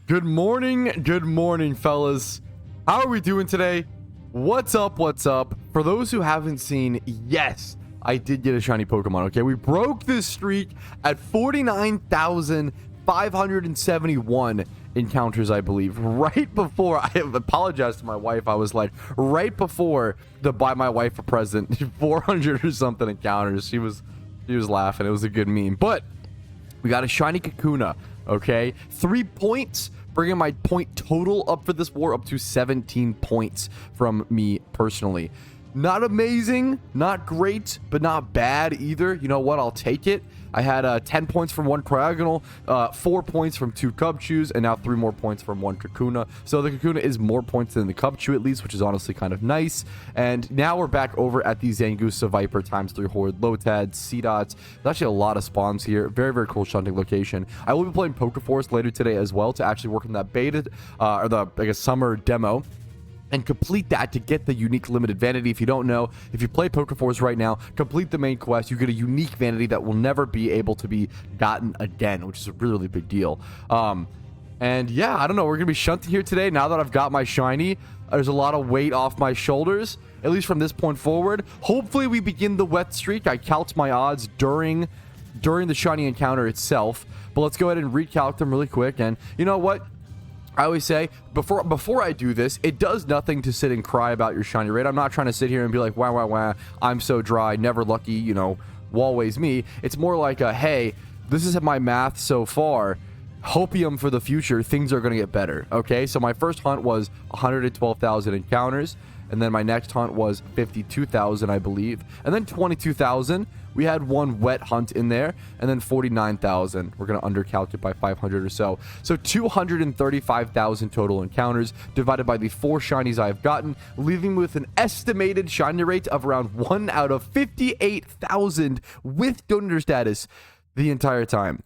Good morning, fellas. How are we doing today? What's up? For those who haven't seen, yes, I did get a shiny Pokemon, okay? We broke this streak at 49,571 encounters, I believe. Right before, I apologize to my wife, I was like, right before to buy my wife a present, 400 or something encounters. She was laughing. It was a good meme. But we got a shiny Kakuna, okay? 3 points, bringing my point total up for this war up to 17 points from me personally. Not amazing, not great, but not bad either. You know what? I'll take it. I had 10 points from one Cryogonal, 4 points from 2 Cubchews, and now 3 more points from 1 Kakuna. So the Kakuna is more points than the Cubchew at least, which is honestly kind of nice. And now we're back over at the Zangoose Viper ×3 Horde, Lotad, Seedots. There's actually a lot of spawns here. Very, very cool shunting location. I will be playing Pokeforce later today as well to actually work on that beta, or the, I guess, summer demo, and complete that to get the unique limited vanity. If you don't know, if you play Pokeforce right now, complete the main quest, you get a unique vanity that will never be able to be gotten again, which is a really, really big deal. And yeah, I don't know, we're gonna be shunting here today. Now that I've got my shiny, there's a lot of weight off my shoulders, at least from this point forward. Hopefully we begin the wet streak. I calc my odds during the shiny encounter itself, but let's go ahead and recalc them really quick. And you know what, I always say, before I do this, it does nothing to sit and cry about your shiny rate. I'm not trying to sit here and be like, wah, I'm so dry, never lucky, you know, always me. It's more like a, hey, this is my math so far. Hopium for the future, things are going to get better, okay? So my first hunt was 112,000 encounters, and then my next hunt was 52,000, I believe, and then 22,000. We had one wet hunt in there, and then 49,000. We're going to undercalculate it by 500 or so. So 235,000 total encounters divided by the 4 shinies I've gotten, leaving me with an estimated shiny rate of around 1 out of 58,000 with donor status the entire time.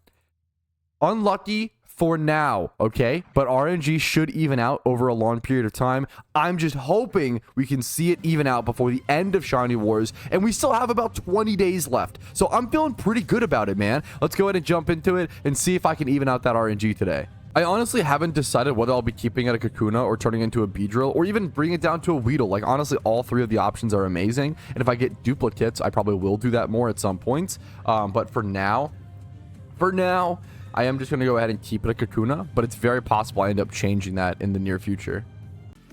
Unlucky for now, okay? But RNG should even out over a long period of time. I'm just hoping we can see it even out before the end of Shiny Wars, and we still have about 20 days left. So I'm feeling pretty good about it, man. Let's go ahead and jump into it and see if I can even out that RNG today. I honestly haven't decided whether I'll be keeping it a Kakuna or turning into a Beedrill or even bringing it down to a Weedle. Like, honestly, all 3 of the options are amazing. And if I get duplicates, I probably will do that more at some points. But for now, I am just going to go ahead and keep it a Kakuna, but it's very possible I end up changing that in the near future.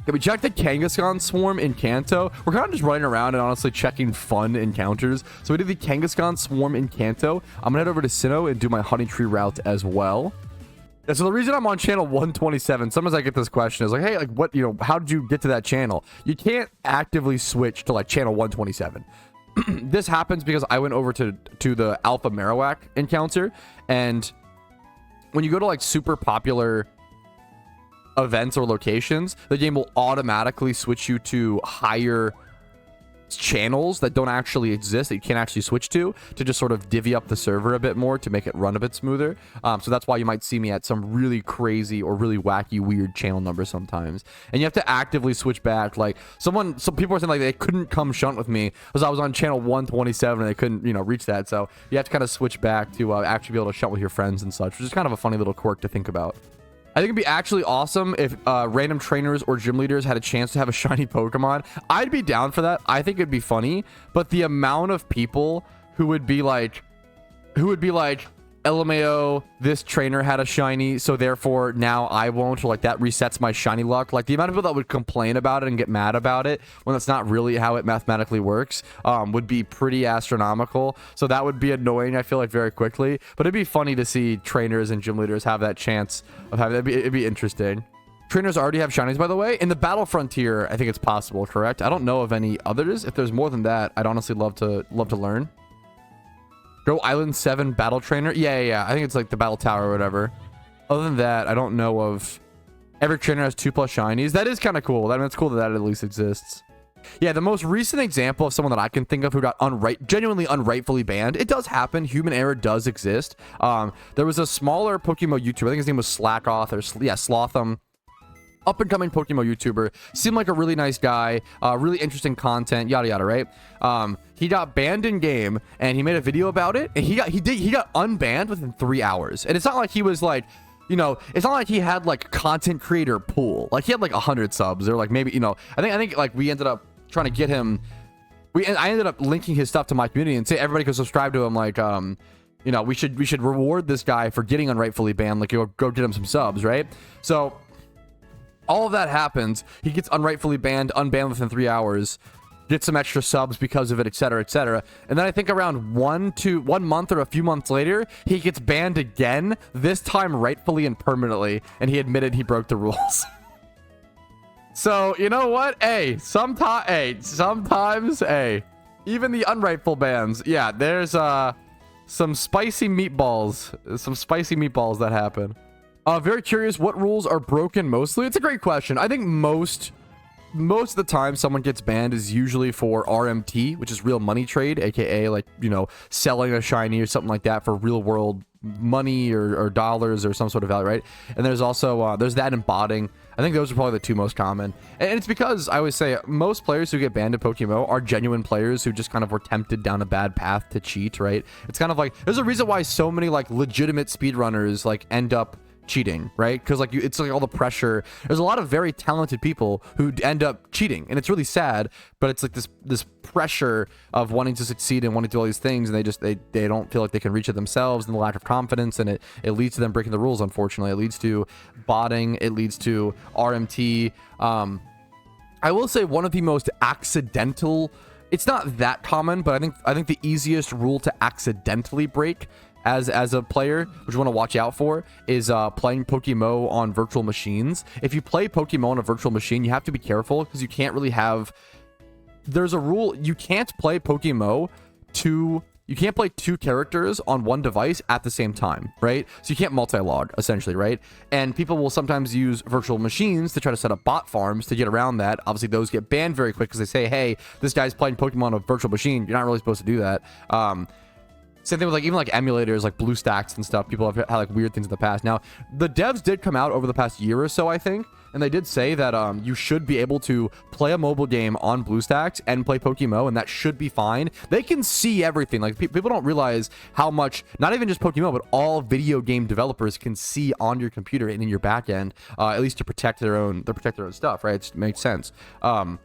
Okay, we checked the Kangaskhan Swarm in Kanto. We're kind of just running around and honestly checking fun encounters. So we did the Kangaskhan Swarm in Kanto. I'm going to head over to Sinnoh and do my Honey Tree route as well. Yeah, so the reason I'm on channel 127, sometimes I get this question, is like, hey, like, what, you know, how did you get to that channel? You can't actively switch to like channel 127. This happens because I went over to the Alpha Marowak encounter, and when you go to like super popular events or locations, the game will automatically switch you to higher channels that don't actually exist, that you can't actually switch to just sort of divvy up the server a bit more to make it run a bit smoother. So that's why you might see me at some really crazy or really wacky weird channel number sometimes, and you have to actively switch back. Like some people are saying like they couldn't come shunt with me because I was on channel 127 and they couldn't, you know, reach that. So you have to kind of switch back to actually be able to shunt with your friends and such, which is kind of a funny little quirk to think about. I think it'd be actually awesome if random trainers or gym leaders had a chance to have a shiny Pokemon. I'd be down for that. I think it'd be funny, but the amount of people who would be like, LMAO, this trainer had a shiny, so therefore now I won't, or like that resets my shiny luck. Like the amount of people that would complain about it and get mad about it when that's not really how it mathematically works would be pretty astronomical. So that would be annoying, I feel like, very quickly. But it'd be funny to see trainers and gym leaders have that chance of having that. It'd be interesting. Trainers already have shinies, by the way. In the Battle Frontier, I think it's possible, correct? I don't know of any others. If there's more than that, I'd honestly love to learn. Go Island 7 Battle Trainer. Yeah. I think it's like the Battle Tower or whatever. Other than that, I don't know of... Every trainer has 2+ shinies. That is kind of cool. I mean, it's cool that at least exists. Yeah, the most recent example of someone that I can think of who got genuinely unrightfully banned. It does happen. Human error does exist. There was a smaller PokeMMO YouTuber. I think his name was Slackoth or Slotham. Up-and-coming PokeMMO YouTuber, seemed like a really nice guy, really interesting content, yada yada, right? He got banned in game, and he made a video about it, and he got unbanned within 3 hours. And it's not like he was like you know, it's not like he had like content creator pool. Like he had like 100 subs or like maybe, you know, I think like we ended up trying to get him. I ended up linking his stuff to my community and say everybody could subscribe to him. Like, you know, we should reward this guy for getting unrightfully banned. Like, go get him some subs, right? So all of that happens. He gets unrightfully banned, unbanned within 3 hours, gets some extra subs because of it, etc., etc. And then I think around 1 month or a few months later, he gets banned again, this time rightfully and permanently, and he admitted he broke the rules. So, you know what? Hey, sometimes, hey, even the unrightful bans, yeah, there's some spicy meatballs that happen. Very curious, what rules are broken mostly? It's a great question. I think most of the time someone gets banned is usually for RMT, which is real money trade, aka like, you know, selling a shiny or something like that for real world money or dollars or some sort of value, right? And there's also there's that and botting. I think those are probably the two most common, and it's because I always say most players who get banned in PokeMMO are genuine players who just kind of were tempted down a bad path to cheat, right? It's kind of like there's a reason why so many like legitimate speedrunners like end up cheating, right? Because like it's like all the pressure. There's a lot of very talented people who end up cheating, and it's really sad, but it's like this pressure of wanting to succeed and wanting to do all these things, and they don't feel like they can reach it themselves, and the lack of confidence, and it leads to them breaking the rules. Unfortunately, it leads to botting, it leads to RMT. I will say one of the most accidental, it's not that common, but I think the easiest rule to accidentally break as a player, which you want to watch out for, is playing PokeMMO on virtual machines. If you play PokeMMO on a virtual machine, you have to be careful because you can't really have, there's a rule, you can't play PokeMMO you can't play two characters on one device at the same time, right? So you can't multi-log, essentially, right? And people will sometimes use virtual machines to try to set up bot farms to get around that. Obviously, those get banned very quick because they say, hey, this guy's playing Pokemon on a virtual machine. You're not really supposed to do that. Same thing with like even like emulators like BlueStacks and stuff. People have had like weird things in the past. Now, the devs did come out over the past year or so, I think, and they did say that you should be able to play a mobile game on BlueStacks and play PokeMMO, and that should be fine. They can see everything. Like people don't realize how much, not even just PokeMMO, but all video game developers can see on your computer and in your backend, at least to protect their own stuff, right? It makes sense. And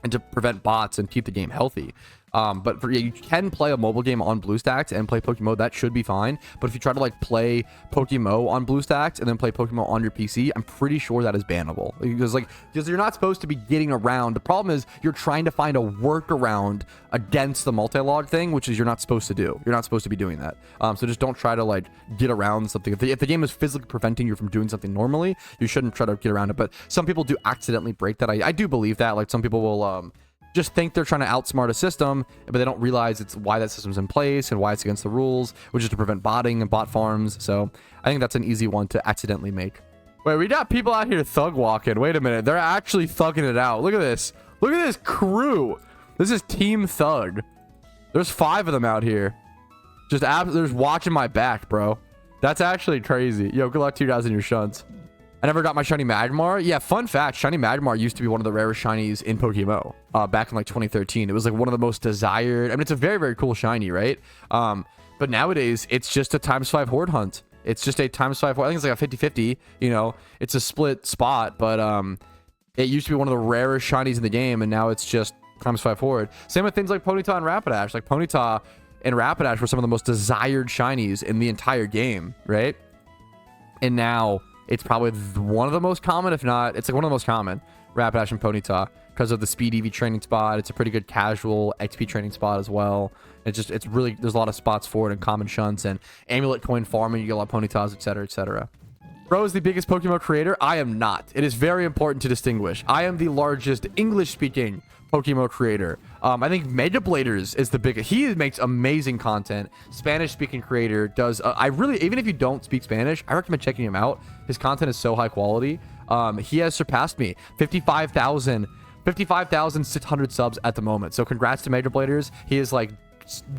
to prevent bots and keep the game healthy. But you can play a mobile game on BlueStacks and play PokeMMO. That should be fine. But if you try to like play PokeMMO on BlueStacks and then play PokeMMO on your PC, I'm pretty sure that is bannable because you're not supposed to be getting around. The problem is you're trying to find a workaround against the multi-log thing, which is you're not supposed to do. You're not supposed to be doing that. So just don't try to like get around something. If the game is physically preventing you from doing something normally, you shouldn't try to get around it. But some people do accidentally break that. I do believe that. Like some people will just think they're trying to outsmart a system, but they don't realize it's why that system's in place and why it's against the rules, which is to prevent botting and bot farms. So I think that's an easy one to accidentally make. Wait, we got people out here thug walking. Wait a minute. They're actually thugging it out. Look at this. Look at this crew. This is Team Thug. There's 5 of them out here. They're just watching my back, bro. That's actually crazy. Yo, good luck to you guys in your shunts. I never got my shiny Magmar. Yeah, fun fact, shiny Magmar used to be one of the rarest shinies in PokeMMO back in like 2013. It was like one of the most desired. I mean, it's a very, very cool shiny, right? But nowadays, it's just a ×5 horde hunt. It's just a ×5 horde. I think it's like a 50-50, you know. It's a split spot, but it used to be one of the rarest shinies in the game, and now it's just ×5 horde. Same with things like Ponyta and Rapidash. Like Ponyta and Rapidash were some of the most desired shinies in the entire game, right? And now it's probably one of the most common, if not, it's like one of the most common, Rapidash and Ponyta, because of the speed EV training spot. It's a pretty good casual XP training spot as well. It's really, there's a lot of spots for it in common shunts and amulet coin farming. You get a lot of Ponytas, etc., etc. Bro is the biggest PokeMMO creator. I am not. It is very important to distinguish. I am the largest English-speaking PokeMMO creator. I think Mega Bladers is the biggest. He makes amazing content. Spanish-speaking creator does. I really, even if you don't speak Spanish, I recommend checking him out. His content is so high quality. He has surpassed me. 55,600 subs at the moment. So congrats to Mega Bladers. He is like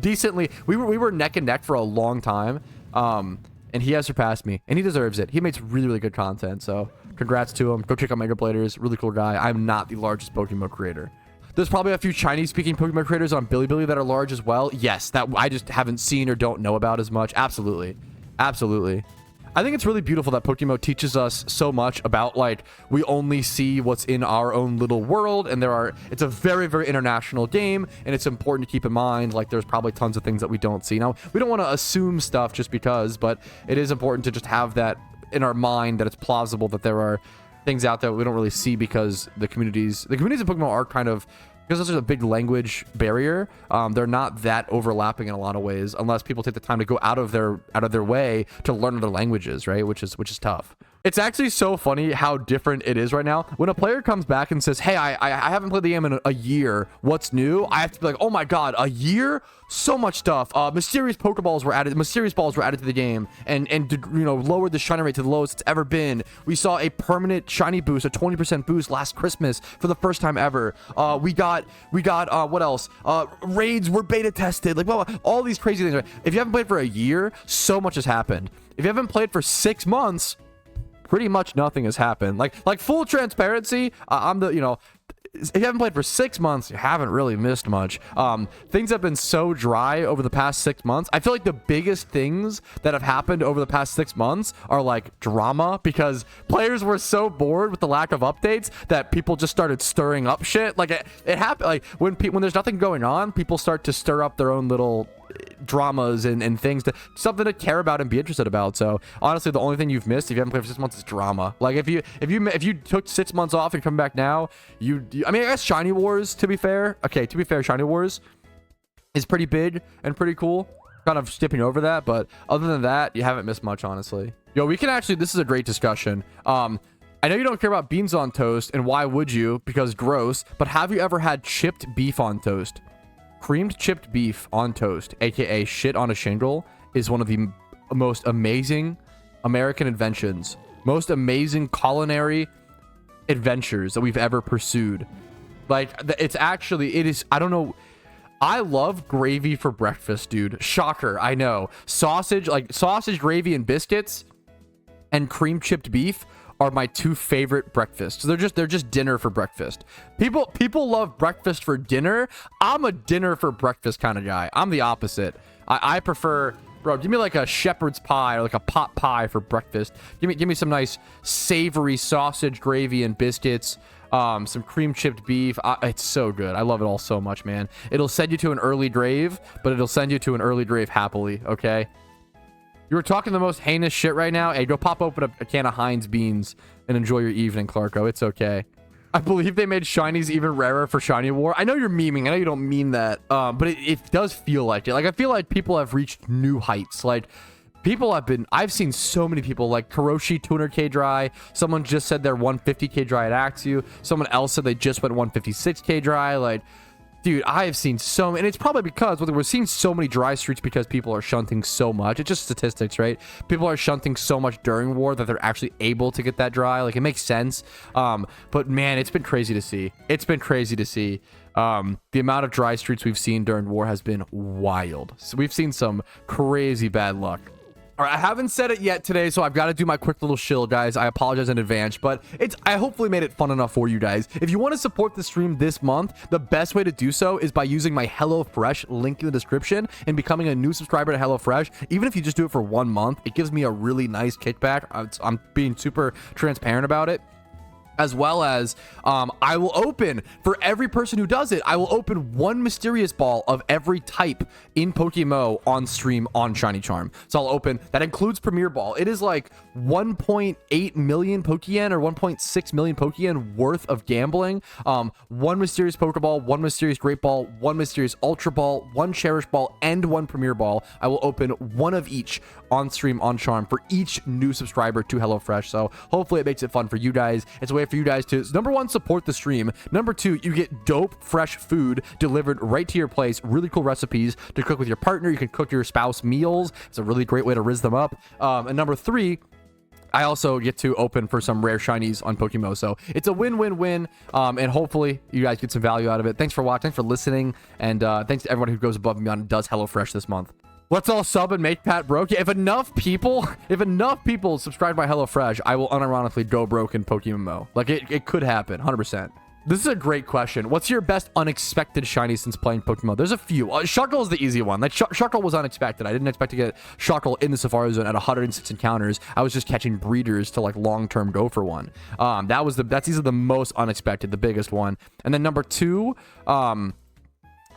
decently. We were neck and neck for a long time. And he has surpassed me, and he deserves it. He makes really, really good content, so congrats to him. Go check out Mega Bladers. Really cool guy. I'm not the largest PokeMMO creator. There's probably a few Chinese-speaking PokeMMO creators on Bilibili that are large as well. Yes, that I just haven't seen or don't know about as much. Absolutely. Absolutely. I think it's really beautiful that PokeMMO teaches us so much about, like, we only see what's in our own little world, and it's a very, very international game, and it's important to keep in mind, like, there's probably tons of things that we don't see. Now, we don't want to assume stuff just because, but it is important to just have that in our mind, that it's plausible that there are things out there we don't really see, because the communities of PokeMMO are kind of, because there's a big language barrier, they're not that overlapping in a lot of ways, unless people take the time to go out of their way to learn other languages, right? Which is tough. It's actually so funny how different it is right now. When a player comes back and says, hey, I haven't played the game in a year, what's new? I have to be like, oh my god, a year? So much stuff. Mysterious Pokeballs were added, mysterious balls were added to the game, and you know, lowered the shiny rate to the lowest it's ever been. We saw a permanent shiny boost, a 20% boost last Christmas for the first time ever. We got what else? Raids were beta tested, like blah, blah, all these crazy things. Right? If you haven't played for a year, so much has happened. If you haven't played for 6 months, pretty much nothing has happened. Like full transparency, if you haven't played for 6 months, you haven't really missed much. Things have been so dry over the past 6 months. I feel like the biggest things that have happened over the past 6 months are like drama, because players were so bored with the lack of updates that people just started stirring up shit. Like it happened, like when there's nothing going on, people start to stir up their own little dramas and things, something to care about and be interested about. So honestly, the only thing you've missed if you haven't played for 6 months is drama. Like if you took 6 months off and come back now, I mean, I guess Shiny Wars, to be fair, Shiny Wars is pretty big and pretty cool, kind of skipping over that, but other than that, you haven't missed much, honestly. Yo, we can actually, this is a great discussion. I know you don't care about beans on toast, and why would you? Because gross. But have you ever had chipped beef on toast? Creamed chipped beef on toast, aka shit on a shingle, is one of the most amazing American inventions, most amazing culinary adventures that we've ever pursued. Like, it is, I don't know. I love gravy for breakfast, dude. Shocker, I know. Sausage, gravy, and biscuits, and cream chipped beef are my 2 favorite breakfasts. They're just dinner for breakfast. People love breakfast for dinner. I'm a dinner for breakfast kind of guy. I'm the opposite. I prefer, bro, give me like a shepherd's pie or like a pot pie for breakfast. Give me some nice savory sausage, gravy, and biscuits. Some cream chipped beef. It's so good. I love it all so much, man. It'll send you to an early grave, but it'll send you to an early grave happily, okay? You were talking the most heinous shit right now. Hey, go pop open a can of Heinz beans and enjoy your evening, Clarko. It's okay. I believe they made shinies even rarer for Shiny War. I know you're memeing. I know you don't mean that. But it does feel like it. Like, I feel like people have reached new heights. Like, I've seen so many people, like Karoshi 200k dry. Someone just said they're 150k dry at Axew. Someone else said they just went 156k dry. Like, dude, I have seen so many, and it's probably because we're seeing so many dry streaks because people are shunting so much. It's just statistics, right? People are shunting so much during war that they're actually able to get that dry. Like, it makes sense. But man, it's been crazy to see. It's been crazy to see. The amount of dry streaks we've seen during war has been wild. So we've seen some crazy bad luck. All right, I haven't said it yet today, so I've got to do my quick little shill, guys. I apologize in advance, but I hopefully made it fun enough for you guys. If you want to support the stream this month, the best way to do so is by using my HelloFresh link in the description and becoming a new subscriber to HelloFresh. Even if you just do it for 1 month, it gives me a really nice kickback. I'm being super transparent about it. As well as I will open, for every person who does it, I will open 1 mysterious ball of every type in PokeMMO on stream on Shiny Charm. So I'll open, that includes Premier Ball. It is like 1.8 million Pokeyen or 1.6 million Pokeyen worth of gambling. 1 mysterious Pokeball, 1 mysterious Great Ball, 1 mysterious Ultra Ball, 1 Cherish Ball, and 1 Premier Ball. I will open 1 of each on stream on Charm for each new subscriber to HelloFresh. So hopefully it makes it fun for you guys. It's a way for you guys to, number 1, support the stream. Number 2, you get dope fresh food delivered right to your place. Really cool recipes to cook with your partner. You can cook your spouse meals. It's a really great way to rizz them up. And number 3, I also get to open for some rare shinies on PokeMMO. So it's a win-win-win. And hopefully you guys get some value out of it. Thanks for watching, thanks for listening, and thanks to everyone who goes above and beyond and does HelloFresh this month. Let's all sub and make Pat broke. If enough people subscribe to my HelloFresh, I will unironically go broke in PokeMMO. Like, it could happen, 100%. This is a great question. What's your best unexpected shiny since playing Pokemon? There's a few. Shuckle is the easy one. Like Shuckle was unexpected. I didn't expect to get Shuckle in the Safari Zone at 106 encounters. I was just catching breeders to like long-term go for one. That's easily the most unexpected, the biggest one. And then number 2,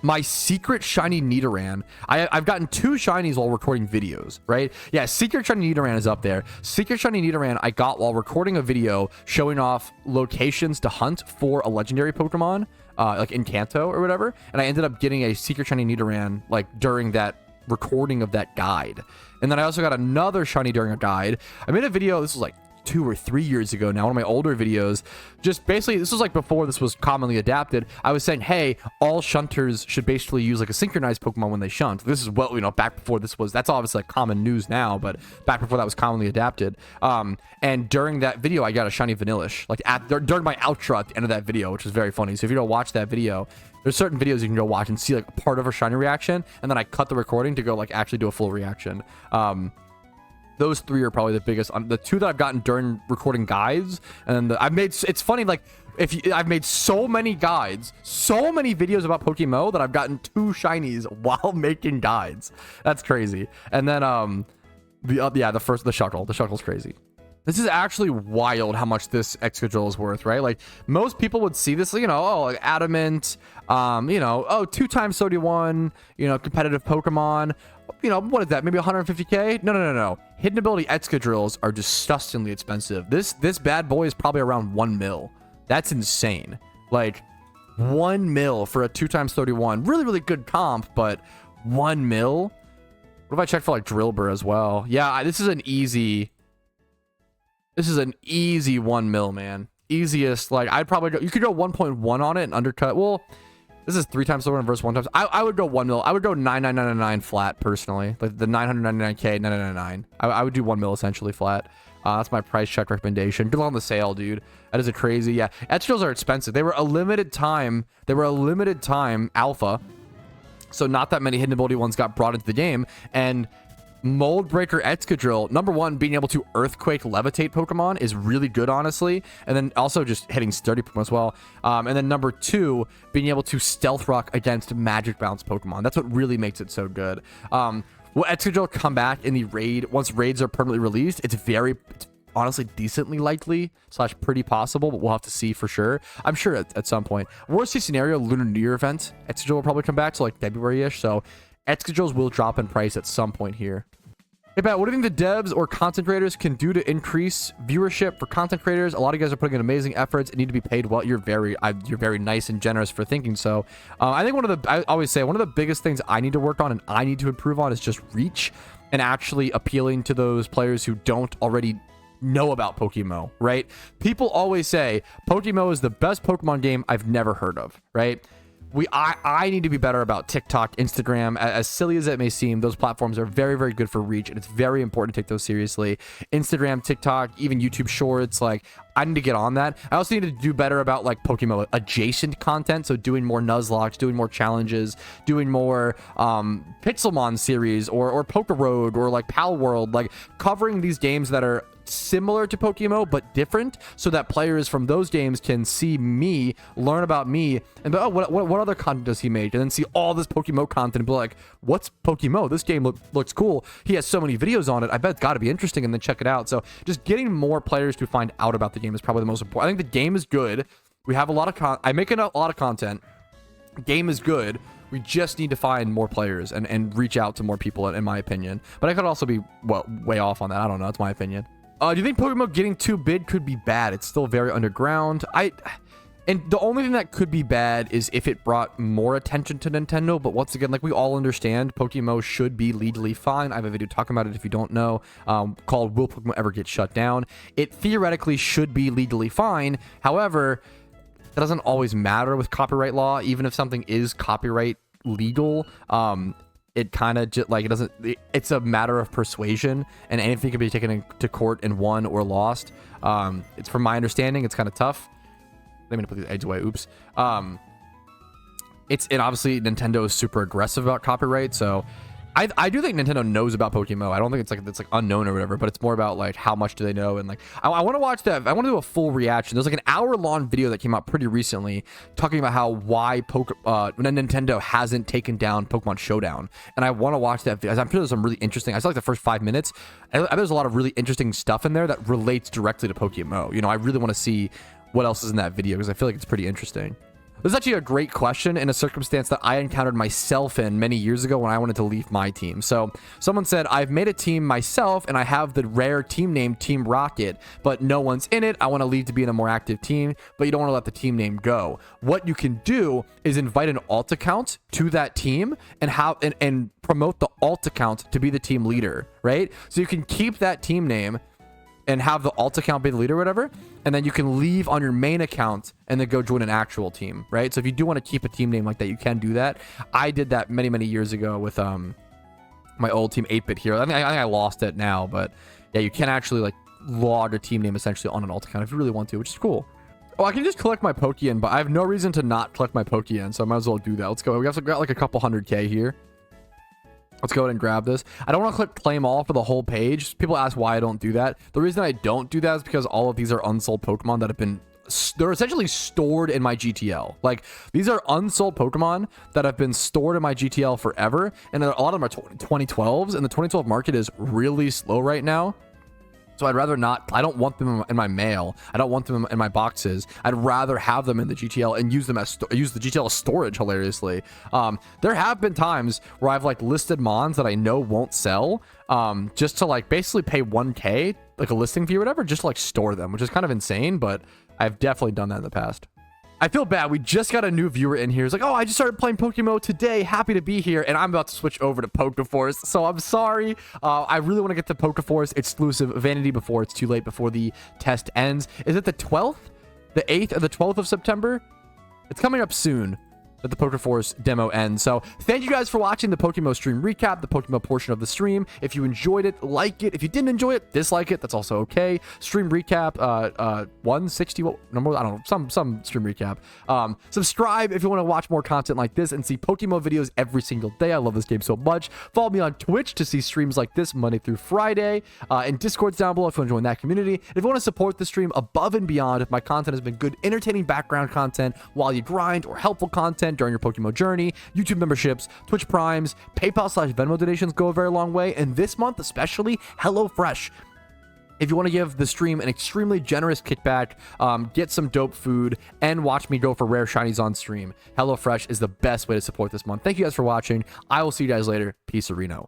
my secret shiny Nidoran. I've gotten 2 shinies while recording videos, right? Yeah, secret shiny Nidoran is up there. Secret shiny Nidoran I got while recording a video showing off locations to hunt for a legendary Pokemon, like in Kanto or whatever. And I ended up getting a secret shiny Nidoran like during that recording of that guide. And then I also got another shiny during a guide. I made a video, this was like 2 or 3 years ago now, one of my older videos, just basically, this was like before this was commonly adapted. I was saying, hey, all shunters should basically use like a synchronized Pokemon when they shunt. This is, well, you know, back before this was, that's obviously like common news now, but back before that was commonly adapted. And during that video, I got a shiny Vanillish, like during my outro at the end of that video, which was very funny. So if you don't watch that video, there's certain videos you can go watch and see like part of a shiny reaction, and then I cut the recording to go like actually do a full reaction. Those 3 are probably the biggest. The 2 that I've gotten during recording guides, and I've made. It's funny, like I've made so many guides, so many videos about PokeMMO that I've gotten 2 shinies while making guides. That's crazy. And then the Shuckle. The Shuckle's crazy. This is actually wild how much this Excadrill is worth, right? Like most people would see this, you know, oh, like Adamant, you know, oh, 2 times 31, you know, competitive Pokemon. You know, what is that? Maybe 150k? No. Hidden ability Excadrills are disgustingly expensive. This bad boy is probably around 1 mil. That's insane. Like 1 mil for a 2 times 31. Really, really good comp, but 1 mil? What if I check for like Drillbur as well? Yeah, this is an easy 1 mil, man. Easiest. Like I'd probably go, you could go 1.1 on it and undercut. Well, this is 3 times 31 versus 1 times. I would go 1 mil. I would go 99999 flat personally. Like the 999k 999. I would do 1 mil essentially flat. That's my price check recommendation. Good on the sale, dude. That is a crazy. Yeah, Excadrills are expensive. They were a limited time. Alpha. So not that many hidden ability ones got brought into the game. And Mold Breaker Excadrill, number 1, being able to Earthquake Levitate Pokemon is really good, honestly. And then also just hitting sturdy Pokemon as well. And then number 2, being able to Stealth Rock against Magic Bounce Pokemon. That's what really makes it so good. Will Excadrill come back in the raid once raids are permanently released? It's honestly decently likely / pretty possible, but we'll have to see for sure. I'm sure at some point. Worst case scenario, Lunar New Year event. Excadrill will probably come back to like February-ish. So Excadrills will drop in price at some point here. Hey, Pat, what do you think the devs or content creators can do to increase viewership for content creators? A lot of you guys are putting in amazing efforts and need to be paid well. You're very nice and generous for thinking so. I think I always say one of the biggest things I need to work on and I need to improve on is just reach and actually appealing to those players who don't already know about PokeMMO, right? People always say PokeMMO is the best Pokemon game I've never heard of, right? I need to be better about TikTok, Instagram. As silly as it may seem, those platforms are very, very good for reach, and it's very important to take those seriously. Instagram, TikTok, even YouTube Shorts, like I need to get on that. I also need to do better about like PokeMMO adjacent content, so doing more Nuzlocke, doing more challenges, doing more Pixelmon series or Poke Road or like Pal World, like covering these games that are similar to PokeMMO but different, so that players from those games can see me, learn about me, and be, oh, what other content does he make, and then see all this PokeMMO content and be like, what's PokeMMO? This game looks cool. He has so many videos on it. I bet it's got to be interesting, and then check it out. So just getting more players to find out about the game is probably the most important. I think the game is good. We have a lot of I make a lot of content. Game is good. We just need to find more players and reach out to more people, in my opinion. But I could also be way off on that. I don't know. It's my opinion. Do you think PokeMMO getting too big could be bad? It's still very underground. And the only thing that could be bad is if it brought more attention to Nintendo. But once again, like we all understand, PokeMMO should be legally fine. I have a video talking about it if you don't know, called Will PokeMMO Ever Get Shut Down? It theoretically should be legally fine. However, that doesn't always matter with copyright law. Even if something is copyright legal, it kind of just like it doesn't, it's a matter of persuasion, and anything can be taken to court and won or lost. It's, from my understanding, it's kind of tough. Let me put these eggs away. Oops. And obviously Nintendo is super aggressive about copyright, so I do think Nintendo knows about PokeMMO. I don't think it's like unknown or whatever, but it's more about like how much do they know, and like I want to watch that. I want to do a full reaction. There's like an hour-long video that came out pretty recently talking about why Nintendo hasn't taken down Pokemon Showdown, and I want to watch that video. I'm sure there's some really interesting. I saw like the first 5 minutes. There's a lot of really interesting stuff in there that relates directly to PokeMMO. You know, I really want to see what else is in that video because I feel like it's pretty interesting. This is actually a great question in a circumstance that I encountered myself in many years ago when I wanted to leave my team. So someone said, I've made a team myself and I have the rare team name Team Rocket, but no one's in it. I want to leave to be in a more active team, but you don't want to let the team name go. What you can do is invite an alt account to that team and and promote the alt account to be the team leader, right? So you can keep that team name and have the alt account be the leader or whatever, and then you can leave on your main account and then go join an actual team, right? So if you do want to keep a team name like that, you can do that. I did that many years ago with my old team 8-bit here. I think I lost it now, but yeah, you can actually like log a team name essentially on an alt account if you really want to, which is cool. Oh, I can just collect my Pokeyen, but I have no reason to not collect my Pokeyen, so I might as well do that. Let's go. We got like a couple 100K here. Let's go ahead and grab this. I don't want to click claim all for the whole page. People ask why I don't do that. The reason I don't do that is because all of these are unsold Pokemon that have been... They're essentially stored in my GTL. Like, these are unsold Pokemon that have been stored in my GTL forever. And a lot of them are 2012s. And the 2012 market is really slow right now. So I'd rather not, I don't want them in my mail. I don't want them in my boxes. I'd rather have them in the GTL and use them as, use the GTL as storage, hilariously. There have been times where I've like listed mons that I know won't sell, just to like basically pay 1K, like a listing fee or whatever, just to like store them, which is kind of insane, but I've definitely done that in the past. I feel bad. We just got a new viewer in here. He's like, oh, I just started playing PokeMMO today. Happy to be here. And I'm about to switch over to Pokeforce. So I'm sorry. I really want to get the Pokeforce exclusive Vanity before it's too late, before the test ends. Is it the 12th? The 8th or the 12th of September? It's coming up soon that the Pokeforce demo ends. So thank you guys for watching the PokeMMO stream recap, the PokeMMO portion of the stream. If you enjoyed it, like it. If you didn't enjoy it, dislike it. That's also okay. Stream recap 160, what number? I don't know, some stream recap. Subscribe if you want to watch more content like this and see PokeMMO videos every single day. I love this game so much. Follow me on Twitch to see streams like this Monday through Friday, and Discord's down below if you want to join that community. If you want to support the stream above and beyond, if my content has been good, entertaining background content while you grind, or helpful content during your PokeMMO journey, YouTube memberships, Twitch Primes, PayPal/Venmo donations go a very long way, and this month especially, HelloFresh. If you want to give the stream an extremely generous kickback, get some dope food, and watch me go for rare shinies on stream, HelloFresh is the best way to support this month. Thank you guys for watching. I will see you guys later. Peace, Reno.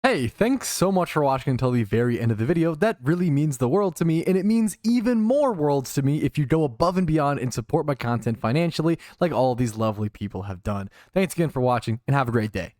Hey, thanks so much for watching until the very end of the video. That really means the world to me, and it means even more worlds to me if you go above and beyond and support my content financially like all of these lovely people have done. Thanks again for watching, and have a great day.